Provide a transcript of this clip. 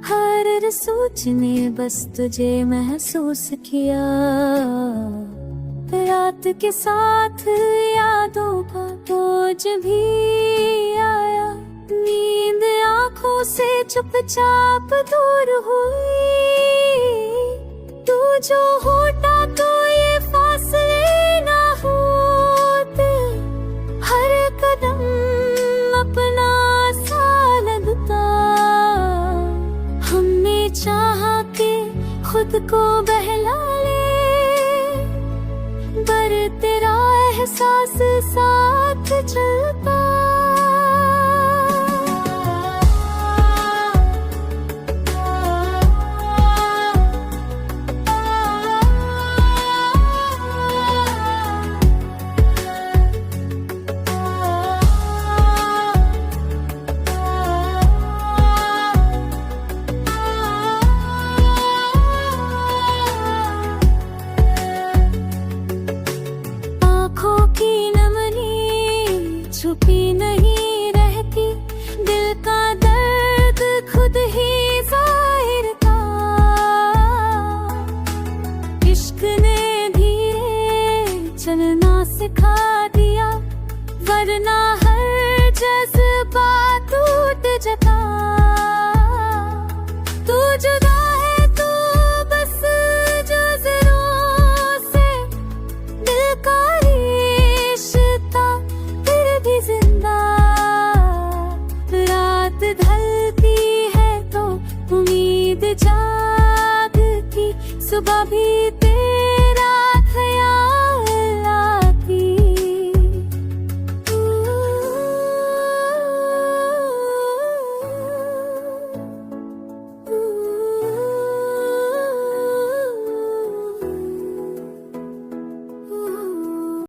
हर सोचने बस तुझे महसूस किया, रात के साथ यादों का बोझ भी आया। नींद आँखों से चुपचाप दूर हुई, तू जो होता तो ये फासले ना होते। हर कदम अपना सा लगता, हमने चाहा कि खुद को बहला ले, पर तेरा एहसास साथ चलता। छुपी नहीं रहती, दिल का दर्द खुद ही जाहिर था। इश्क ने धीरे चलना सिखा दिया, वरना हर जज्बा टूट जाता। तू जुदा है तो बस नजरों से, दिल का रिश्ता भी जिंदा। रात ढलती है तो उम्मीद जागती, सुबह भी